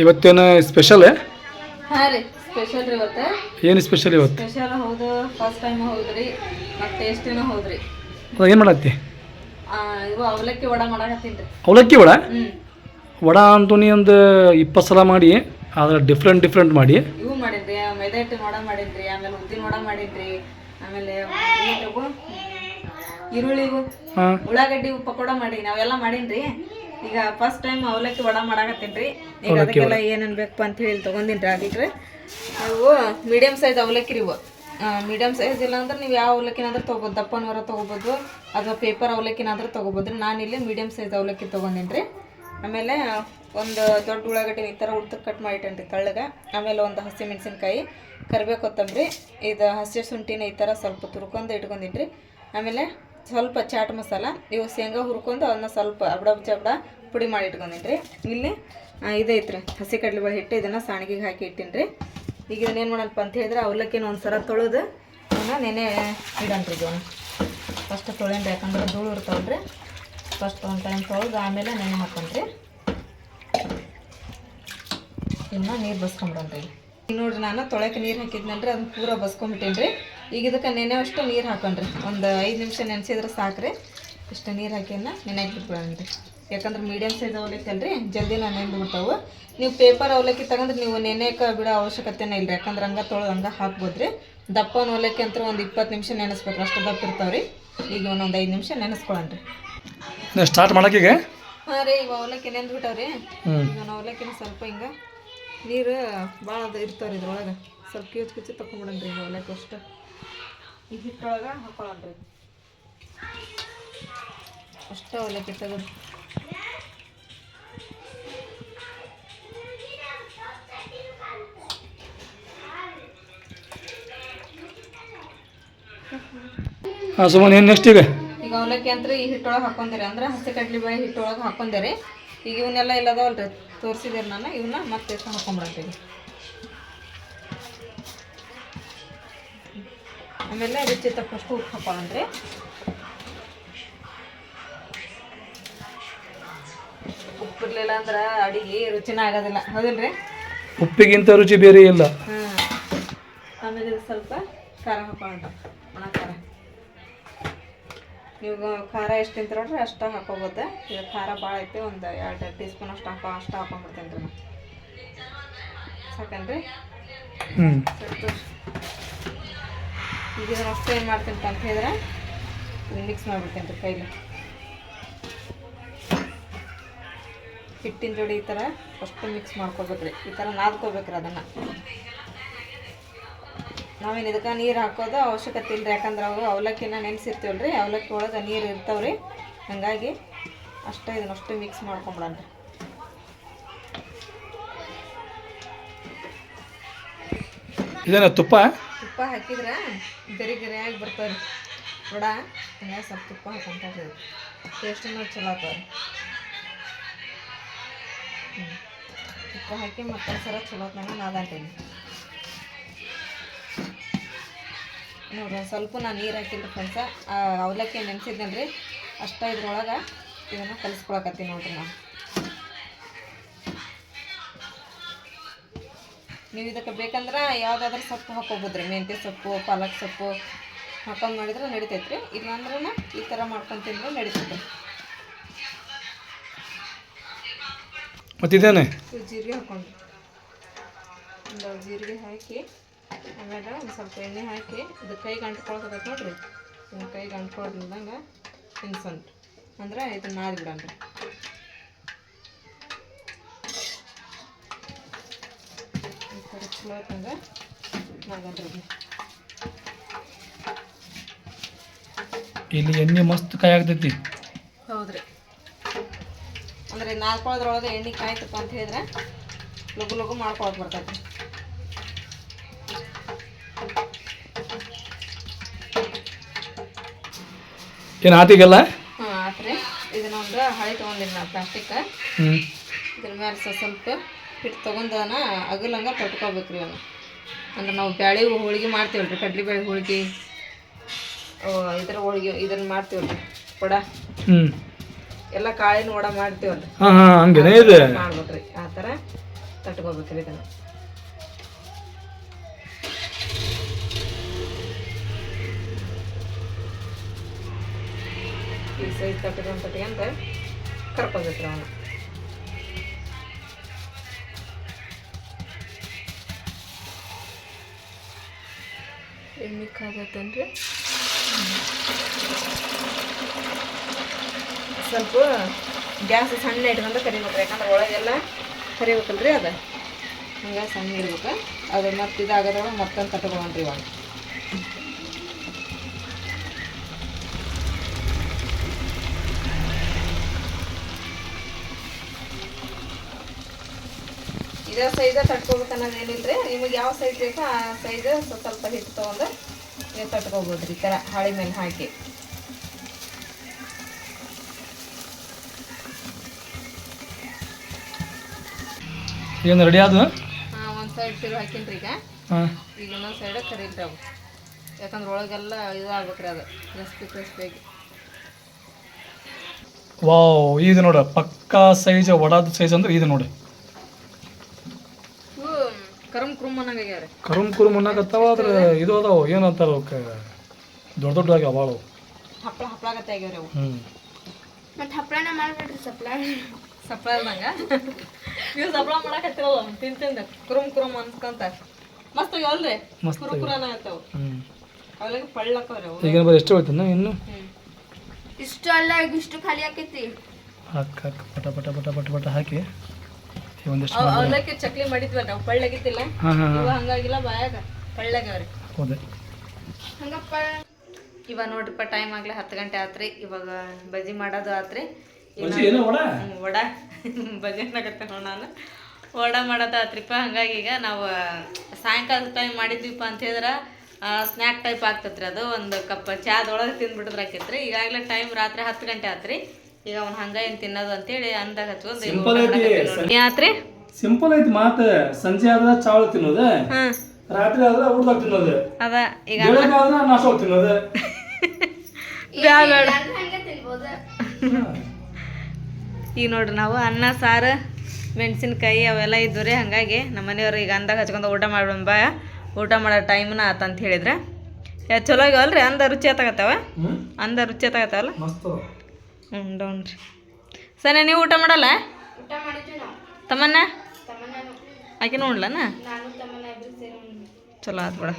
ಇವತ್ತೇನು ಸ್ಪೆಷಲ್? ಹಾಂ ರೀ ಸ್ಪೆಷಲ್ ರೀ ಇವತ್ತು. ಏನು ಸ್ಪೆಷಲ್ ಇವತ್ತು? ಸ್ಪೆಷಲ್ ಹೌದು, ಫಸ್ಟ್ ಟೈಮ್ ಹೌದ್ರಿ, ಮತ್ತು ಟೇಸ್ಟಿನೂ ಹೌದ್ರಿ. ಏನು ಮಾಡತ್ತಿ? ಇವು ಅವಲಕ್ಕಿ ವಡ ಮಾಡಕತ್ತೀನಿ ರೀ. ಅವಲಕ್ಕಿ ವಡ? ವಡ ಅಂತೂ ನೀ ಒಂದು 20 ಸಲ ಮಾಡಿ, ಆದ್ರೆ ಡಿಫ್ರೆಂಟ್ ಮಾಡಿ. ಇವು ಮಾಡೀನಿ ಮೈದಾ ಹಿಟ್ಟಿನ ವಡ ಮಾಡೀನಿ ರೀ, ಆಮೇಲೆ ಉದ್ದಿನ ವಡ ಮಾಡೀನಿ ರೀ, ಆಮೇಲೆ ಈರುಳ್ಳಿ ಉಳ್ಳಾಗಡ್ಡಿ ಪಕೋಡ ಮಾಡೀನಿ, ಅವೆಲ್ಲ ಮಾಡೀನಿ ರೀ. ಈಗ ಫಸ್ಟ್ ಟೈಮ್ ಅವಲಕ್ಕಿ ವಡ ಮಾಡಾಕತ್ತೀನಿ ರೀ. ಈಗ ಅದಕ್ಕೆಲ್ಲ ಏನೇನು ಬೇಕಪ್ಪ ಅಂತ ಹೇಳಿ ತೊಗೊಂಡಿನಿ ರೀ. ಅದಕ್ಕೆ ಇವು ಮೀಡಿಯಮ್ ಸೈಜ್ ಅವಲಕ್ಕಿ ರೀ. ಇವು ಮೀಡಿಯಮ್ ಸೈಜ್ ಇಲ್ಲ ಅಂದ್ರೆ ನೀವು ಯಾವ ಅವಲಕ್ಕಿನಾದ್ರೂ ತೊಗೋಬೋದು, ದಪ್ಪನವರ ತೊಗೋಬೋದು ಅಥವಾ ಪೇಪರ್ ಅವಲಕ್ಕಿನಾದ್ರೂ ತೊಗೋಬೋದು. ನಾನಿಲ್ಲಿ ಮೀಡಿಯಮ್ ಸೈಜ್ ಅವಲಕ್ಕಿ ತೊಗೊಂಡಿನಿ ರೀ. ಆಮೇಲೆ ಒಂದು ದೊಡ್ಡ ಉಳ್ಳಾಗಡ್ಡಿ ಈ ಥರ ಉದ್ದಕ್ಕೆ ಕಟ್ ಮಾಡಿಟ್ಟೇನಿ ರೀ ತೆಳ್ಳಗೆ. ಆಮೇಲೆ ಒಂದು ಹಸಿ ಮೆಣಸಿನ್ಕಾಯಿ, ಕರಿಬೇವು, ಕೊತ್ತಂಬರಿ, ಇದು ಹಸಿ ಶುಂಠಿನ ಈ ಥರ ಸ್ವಲ್ಪ ತುರ್ಕೊಂಡು ಇಟ್ಕೊಂಡಿನಿ ರೀ. ಆಮೇಲೆ ಸ್ವಲ್ಪ ಚಾಟ್ ಮಸಾಲ, ಇವು ಶೇಂಗಾ ಹುರ್ಕೊಂಡು ಅದನ್ನ ಸ್ವಲ್ಪ ಅಬ್ಡ ಪುಡಿ ಮಾಡಿ ಇಟ್ಕೊಂಡಿನಿ ರೀ. ಇಲ್ಲಿ ಇದೈತೆ ರೀ ಹಸಿ ಕಡಲೆಬೇಳೆ ಹಿಟ್ಟು, ಇದನ್ನು ಸಾಣಿಗೆಗೆ ಹಾಕಿ ಇಟ್ಟೀನಿ ರೀ. ಈಗ ಇದನ್ನೇನು ಮಾಡಲ್ಪ ಅಂತ ಹೇಳಿದ್ರೆ ಅವಲಕ್ಕಿನ ಒಂದು ಸಲ ತೊಳೆದು ಅವನ್ನ ನೆನೆ ಇಡನ್ರಿ. ಇವನು ಫಸ್ಟ್ ತೊಳೆಂಡ್ರಿ, ಯಾಕಂದ್ರೆ ಧೂಳು ಇರ್ತಾವಲ್ರಿ. ಫಸ್ಟ್ ಒಂದು ಟೈಮ್ ತೊಳೆದು ಆಮೇಲೆ ನೆನೆ ಹಾಕೊಂಡ್ರಿ. ಇನ್ನು ನೀರು ಬಸ್ಕೊಂಬಿಡನ್ರಿ. ಈಗ ನೋಡ್ರಿ, ನಾನು ತೊಳೆಕೆ ನೀರು ಹಾಕಿದ್ನಲ್ರಿ, ಅದನ್ನ ಪೂರ ಬಸ್ಕೊಂಬಿಟ್ಟೇನಿ ರೀ. ಈಗ ಇದಕ್ಕೆ ನೆನೆವಷ್ಟು ನೀರು ಹಾಕೊಂಡ್ರಿ, ಒಂದು 5 ನಿಮಿಷ ನೆನೆಸಿದ್ರೆ ಸಾಕ್ರಿ. ಇಷ್ಟು ನೀರು ಹಾಕಿನ ನೆನೆಗೆ ಬಿಟ್ಬಿಡೋಣ್ರಿ. ಯಾಕಂದ್ರೆ ಮೀಡಿಯಮ್ ಸೈಜ್ ಅವಲಕ್ಕಿ ಅಲ್ರಿ, ಜಲ್ದಿ ನಾನು ನೆಂದು ಬಿಡ್ತಾವೆ. ನೀವು ಪೇಪರ್ ಅವಲಕ್ಕಿ ತಗೊಂಡ್ರೆ ನೀವು ನೆನೆಯಕ್ಕೆ ಬಿಡೋ ಅವಶ್ಯಕತೆನೇ ಇಲ್ಲ, ಯಾಕಂದ್ರೆ ಹಂಗೆ ತೊಳೆದು ಹಂಗೆ ಹಾಕ್ಬೋದ್ರಿ. ದಪ್ಪನ ಅವಲಕ್ಕಿ ಅಂತ ಒಂದು 20 ನಿಮಿಷ ನೆನೆಸ್ಬೇಕು, ಅಷ್ಟು ದಪ್ಪ ಇರ್ತಾವ್ರಿ. ಈಗ ಒಂದೊಂದು 5 ನಿಮಿಷ ನೆನೆಸ್ಕೊಳ್ಳೋಣ್ರಿ. ಸ್ಟಾರ್ಟ್ ಮಾಡಕ್ಕೆ? ಹಾಂ ರೀ, ಈಗ ಅವಲಕ್ಕಿ ನೆಂದು ಬಿಟ್ಟಾವ್ರಿ. ಈಗ ಅವಲಕ್ಕಿನ ಸ್ವಲ್ಪ ಹಿಂಗೆ ನೀರು ಭಾಳ ಅದು ಇರ್ತಾವ್ರಿ ಇದ್ರೊಳಗೆ, ಸ್ವಲ್ಪ ಕಿಚ್ಚಿ ತಗೊಂಡ್ಬಿಡನ್ರಿ. ಈಗ ಅವಲಕ್ಕಿ ಅಷ್ಟು ಈ ಹಿಟ್ಟೊಳಗೆ ಹಾಕೊಳ್ಳೋಣ್ರಿ. ಅಷ್ಟು ಅವಲಕ್ಕಿ ತೆಗೆದು ಸುಮ್ಮನೆ ಏನು ನೆಕ್ಸ್ಟ್? ಈಗ ಅವಲಕ್ಕಿ ಅಂತ ಈ ಹಿಟ್ಟೊಳಗೆ ಹಾಕೊಂತೀರಿ, ಅಂದ್ರೆ ಹಸಿ ಕಡ್ಲೆಬೇಳೆ ಹಿಟ್ಟೊಳಗೆ ಹಾಕೊಂಡೇರಿ. ಈಗ ಇವನ್ನೆಲ್ಲ ಇಲ್ಲದವಲ್ರಿ ತೋರಿಸಿದ್ದೀರಿ ನಾನು, ಇವನ್ನ ಮತ್ತೆ ಹಾಕೊಂಡ್ಬಿಡ್ತೀವಿ. ಆಮೇಲೆ ರುಚಿ ತಕ್ಕಷ್ಟು ಉಪ್ಪು ಹಾಕೊಳ್ಳೋಣ್ರಿ. ಉಪ್ಪಿರ್ಲಿಲ್ಲ ಅಂದ್ರೆ ಅಡಿಗೆ ರುಚಿನ ಆಗೋದಿಲ್ಲ, ಹೌದಿಲ್ರಿ? ಉಪ್ಪಿಗಿಂತ ರುಚಿ ಬೇರೆ ಇಲ್ಲ. ಆಮೇಲೆ ಇದು ಸ್ವಲ್ಪ ಖಾರ ಹಾಕೊಳ್ಳೋಣ, ಒಣ ಖಾರ. ನೀವು ಖಾರ ಎಷ್ಟು ತಿಂತೀರ ನೋಡ್ರಿ ಅಷ್ಟು ಹಾಕೋಬೋದು. ಈಗ ಖಾರ ಭಾಳ ಐತೆ, ಒಂದು 2 ಟೀ ಸ್ಪೂನ್ ಅಷ್ಟು ಹಾಕೊಂಡ್ಬಿಡ್ತೇನೆ ರೀ. ಸಾಕನ್ರಿ? ಈಗ ಇದನ್ನ ಅಷ್ಟು ಏನು ಮಾಡ್ತೀನಿ ಅಂತ ಹೇಳಿದ್ರೆ ಇದು ಮಿಕ್ಸ್ ಮಾಡಿಬಿಡ್ತೇನೆ ರೀ ಕೈಲಿ. ಹಿಟ್ಟಿನ ಜೋಡಿ ಈ ಥರ ಫಸ್ಟ್ ಮಿಕ್ಸ್ ಮಾಡ್ಕೊಬೇಕ್ರಿ, ಈ ಥರ ನಾದ್ಕೋಬೇಕ್ರಿ ಅದನ್ನು. ನಾವೇನು ಇದಕ್ಕೆ ನೀರು ಹಾಕೋದು ಅವಶ್ಯಕತೆ ಇಲ್ಲರಿ, ಯಾಕಂದ್ರೆ ಅವು ಅವಲಕ್ಕಿನ ನೆನೆಸಿರ್ತೀವಲ್ರಿ, ಅವಲಕ್ಕಿ ಒಳಗೆ ನೀರು ಇರ್ತಾವ್ರಿ. ಹಾಗಾಗಿ ಅಷ್ಟೇ ಇದನ್ನಷ್ಟು ಮಿಕ್ಸ್ ಮಾಡ್ಕೊಂಬಿಡನ್ರಿ. ಇದೇನ ತುಪ್ಪ ಹಾಕಿದ್ರೆ ಗರಿಯಾಗಿ ಬರ್ತಾವ್ರಿ ವಡ. ಹಂಗಾಗಿ ಸ್ವಲ್ಪ ತುಪ್ಪ ಹಾಕೊಂತಾರೆ, ಟೇಸ್ಟನ್ನು ಚಲೋ ಆಗ್ತಾವ್ರಿ. ತುಪ್ಪ ಹಾಕಿ ಮತ್ತೊಂದು ಸಲ ಚಲೋ ಹೊತ್ನಾಗ ನಾದಂತೀನಿ ನೋಡ್ರಿ. ಸ್ವಲ್ಪ ನಾನು ನೀರು ಹಾಕಿಲ್ಲ ಫ್ರೆಂಡ್ಸ, ಅವಲಕ್ಕಿ ನೆನೆಸಿದ್ದೇನೆ ರೀ, ಅಷ್ಟೇ ಇದ್ರೊಳಗೆ ಇದನ್ನು ಕಲಿಸ್ಕೊಳಕತ್ತೀನಿ ನೋಡ್ರಿ. ನಾನು ನೀವು ಇದಕ್ಕೆ ಬೇಕಂದ್ರೆ ಯಾವುದಾದ್ರೂ ಸೊಪ್ಪು ಹಾಕೋಬೋದ್ರಿ, ಮೆಂತ್ಯ ಸೊಪ್ಪು, ಪಾಲಕ್ ಸೊಪ್ಪು ಹಾಕೊಂಡು ಮಾಡಿದ್ರೆ ನಡಿತೈತ್ರಿ. ಇಲ್ಲಾಂದ್ರೂ ಈ ಥರ ಮಾಡ್ಕೊಂಡು ತಿಂದ್ರೆ ನಡಿತೈತ್ರಿ. ಮತ್ತಿದ್ದೇನೆ ಜೀರಿಗೆ ಹಾಕೊಂಡು ಒಂದು ಜೀರಿಗೆ ಹಾಕಿ, ಆಮೇಲೆ ಒಂದು ಸ್ವಲ್ಪ ಎಣ್ಣೆ ಹಾಕಿ, ಇದು ಕೈಗೆ ಅಂಟ್ಕೊಳಕತ್ತೈತೆ ನೋಡ್ರಿ. ಇದನ್ನು ಕೈಗೆ ಅಂಟ್ಕೊಳ್ದಂಗೆ ತಿನ್ಸಂತ ಅಂದ್ರೆ ಇದನ್ನ ನಾದ್ಬಿಡನ್ರಿ. ಈ ಥರ ಚಲೋ ಹೊತ್ತಂಗೆ ನಾದನ್ರಿ. ಇಲ್ಲಿ ಎಣ್ಣೆ ಮಸ್ತ್ ಕಾಯಿ ಆಗ್ತೈತಿ. ಹೌದ್ರಿ, ಅಂದ್ರೆ ನಾದ್ಕೊಳ್ಳೋದ್ರೊಳಗೆ ಎಣ್ಣೆ ಕಾಯ್ತಪ್ಪ ಅಂತ ಹೇಳಿದ್ರೆ ಲಘು ಮಾಡ್ಕೊಳಕ್ಕೆ ಬರ್ತೈತಿ. ಏನು ಆತಿಗೆಲ್ಲ? ಹಾಂ ಆತ್ರಿ. ಇದನ್ನೊಂದು ಹಳೆ ತೊಗೊಂಡಿನಿ ನಾನು ಪ್ಲಾಸ್ಟಿಕ್. ಇದ್ರ ಮೇಲೆ ಸ್ವಲ್ಪ ಹಿಟ್ಟು ತೊಗೊಂಡನ ಅಗಲಂಗೆ ತೊಟ್ಕೋಬೇಕ್ರಿ ಅವನು. ಅಂದ್ರೆ ನಾವು ಬ್ಯಾಳೆ ಹೋಳಿಗೆ ಮಾಡ್ತೀವಲ್ರಿ, ಕಡ್ಲೆಬೇಳೆ ಹೋಳಿಗೆ, ಇದರ ಹೋಳಿಗೆ ಇದನ್ನು ಮಾಡ್ತೀವಲ್ರಿ ವಡ, ಎಲ್ಲ ಕಾಳಿನ ವಡ ಮಾಡ್ತೀವಲ್ರಿ, ಮಾಡ್ಬೇಕ್ರಿ. ಆ ಥರ ತಟ್ಕೋಬೇಕ್ರಿ ಇದನ್ನು. ಈ ಸೈಜ್ ತಟ್ಕೊಂತ ಕರ್ಕೋಬೇಕ್ರಿ ಅವನು. ಎಣ್ಣೆ ಕಾದತ್ತನ್ರಿ, ಸ್ವಲ್ಪ ಗ್ಯಾಸ್ ಸಣ್ಣ ಇಟ್ಕೊಂಡು ಕರಿಬೇಕ್ರಿ, ಯಾಕಂದ್ರೆ ಒಳಗೆಲ್ಲ ಕರಿಬೇಕಲ್ರಿ ಅದು, ಹಂಗೆ ಸಣ್ಣ ಇಡ್ಬೇಕು. ಅದು ಮತ್ತೆ ಇದಾಗೋದ್ರೊಳಗೆ ಮತ್ತೊಂದು ತಟ್ಕೊಂಡ್ರಿ ಇವಾಗ. ಇದೇ ಸೈಜ ತಟ್ಕೋಬೇಕು ಅನ್ನೋದು ಏನಿಲ್ರಿ, ನಿಮಗೆ ಯಾವ ಸೈಜ್ ಬೇಕೋ ಆ ಸೈಜ್ ಸ್ವಲ್ಪ ಹಿಟ್ಟು ತೊಗೊಂಡು ನೀವು ತಟ್ಕೋಬೋದ್ರಿ. ಈ ಥರ ಹಾಳಿ ಮೇಲೆ ಹಾಕಿ. ಏನು ರೆಡಿ ಆದ? ಹಾಂ, ಒಂದು ಸೈಡ್ ತಿರು ಹಾಕಿನ್ರಿ ಈಗ. ಈಗ ಇನ್ನೊಂದು ಸೈಡ್ ಕರೀಲ್ರಿ ಅವು, ಯಾಕಂದ್ರೆ ಒಳಗೆಲ್ಲ ಇದು ಆಗ್ಬೇಕ್ರಿ ಅದು ಕ್ರಿಸ್ಪಿಯಾಗಿ. ವಾವ್, ಇದು ನೋಡ ಪಕ್ಕಾ ಸೈಜ್, ವಡಾದ ಸೈಜ್ ಅಂದ್ರೆ ಇದು ನೋಡಿ. ಕರುಮ್ ಕುರುಮ್ ಅನ್ನಂಗಾಗ್ಯಾವ್ರಿ. ಕರುಮ್ ಕುರುಮ್ ಅನ್ನಕತ್ತಾವ. ಆದ್ರೆ ಇದು ಅದಾವ ಏನಂತಾರ ಅವಕ್ಕೆ, ದೊಡ್ಡ ದೊಡ್ಡ ಆಗ್ಯಾವ ಭಾಳ. ಹಪ್ಪಳ ಹಪ್ಪಳಾಗತ್ತೆ ಆಗ್ಯಾವ್ರಿ ಅವು. ಮತ್ತು ಹಪ್ಪಳನ ಮಾಡ್ಬಿಡ್ರಿ. ಸಪ್ಳ ಇಲ್ದಂಗ ನೀವು ಸಪ್ಳ ಮಾಡಕತ್ತಿರಲ್ಲ, ತಿಂದ ಕುರುಮ್ ಕುರುಮ್ ಅನ್ಸ್ಕೊಂತ ಮಸ್ತ್ ಆಗ್ಯಾವಲ್ರಿ, ಕುರುಕುರ ಅನ್ನತ್ತಾವ. ಅವೆಲ್ಲ ಪಳ್ಳಕ್ಕವ್ರಿ ಅವು. ಈಗ ಬರೀ ಎಷ್ಟು ಹೋಯ್ತನ ಇನ್ನು? ಇಷ್ಟು ಅಲ್ಲ, ಈಗ ಇಷ್ಟು ಖಾಲಿ ಆಕೈತಿ. ಹಾಕಿ ಪಟ ಪಟ ಪಟ ಪಟ ಪಟ ಹಾಕಿ ಒಂದಿಷ್ಟು ಅವಲಕ್ಕಿ ಚಕ್ಲಿ ಮಾಡಿದ್ವಲ್ಲ ನಾವು, ಪಳ್ಳಗಿತ್ತಿಲ್ಲ ಇವ, ಹಂಗಾಗಿಲ್ಲ ಬಾಯಾಗ ಪಳ್ಳಗ್ಯಾವ್ರಿ. ಹೌದೇ ಹಂಗಪ್ಪ. ಇವಾಗ ನೋಡ್ರಿಪ್ಪ ಟೈಮ್ ಆಗ್ಲಿ 10 ಗಂಟೆ ಆತ್ರಿ. ಇವಾಗ ಬಜ್ಜಿ ಮಾಡೋದು ಆತ್ರಿ. ವಡ ಬಜ್ಜಿ ಅನ್ನಕತ್ತೆ ನೋಡಿ ನಾನು, ವಡ ಮಾಡೋದು ಆತ್ರಿಪ್ಪ. ಹಂಗಾಗಿ ಈಗ ನಾವು ಸಾಯಂಕಾಲ ಟೈಮ್ ಮಾಡಿದ್ವಿಪ್ಪ ಅಂತ ಹೇಳಿದ್ರೆ ಸ್ನ್ಯಾಕ್ ಟೈಪ್ ಆಗ್ತತ್ರಿ. ಅದು ಒಂದು ಕಪ್ ಚಾದೊಳಗೆ ತಿಂದ್ಬಿಟ್ಟಿದ್ರೆ ಆಕೈತ್ರಿ. ಈಗಾಗಲೇ ಟೈಮ್ ರಾತ್ರಿ 10 ಗಂಟೆ ಆತ್ರಿ. ಈಗ ಅವ್ನು ಹಂಗ ಏನು ತಿನ್ನೋದು ಅಂತೇಳಿ ಅಂದಾಗ ಹಚ್ಕೊಂಡು ಆತ್ರಿ. ಸಿಂಪಲ್ ಐತಿ ಮಾತು. ಸಂಜೆ ಆದ್ರೆ ಚಾವಳ ತಿನ್ನೋದು, ರಾತ್ರಿ ಆದ್ರೆ ಊಟದಾಗ ತಿನ್ನೋದು, ಅದ ಈಗ ನಾಷ್ಟ ತಿನ್ನೋದು. ಈಗ ನೋಡ್ರಿ ನಾವು ಅನ್ನ ಸಾರು ಮೆಣಸಿನ್ಕಾಯಿ ಅವೆಲ್ಲ ಇದ್ವು ರೀ. ಹಾಗಾಗಿ ನಮ್ಮ ಮನೆಯವ್ರು ಈಗ ಅಂದಾಗ ಹಚ್ಕೊಂಡು ಊಟ ಮಾಡೋಣ ಬಾ, ಊಟ ಮಾಡೋ ಟೈಮ್ನ ಆತಂತ ಹೇಳಿದ್ರೆ ಚಲೋ ಆಗ್ಯಾವಲ್ರಿ. ಅಂದ ರುಚಿ ಆತಾಗತ್ತಾವ, ಅಂದ ರುಚಿ ಆತಾಗತ್ತಾವಲ್ಲ. ಡೌನ್ರಿ. ಸರಿ, ನೀವು ಊಟ ಮಾಡಲ್ಲ? ಊಟ ಮಾಡಿದ್ವಿ ನಾವು. ತಮ್ಮನ್ನ ತಮ್ಮನ ಆಕೆ ನೋಡ್ಲನ? ನಾನು ತಮ್ಮನ ಇಬ್ರು ಸೇರಿ ಚಲೋ ಆತ್ ಬಿಡ.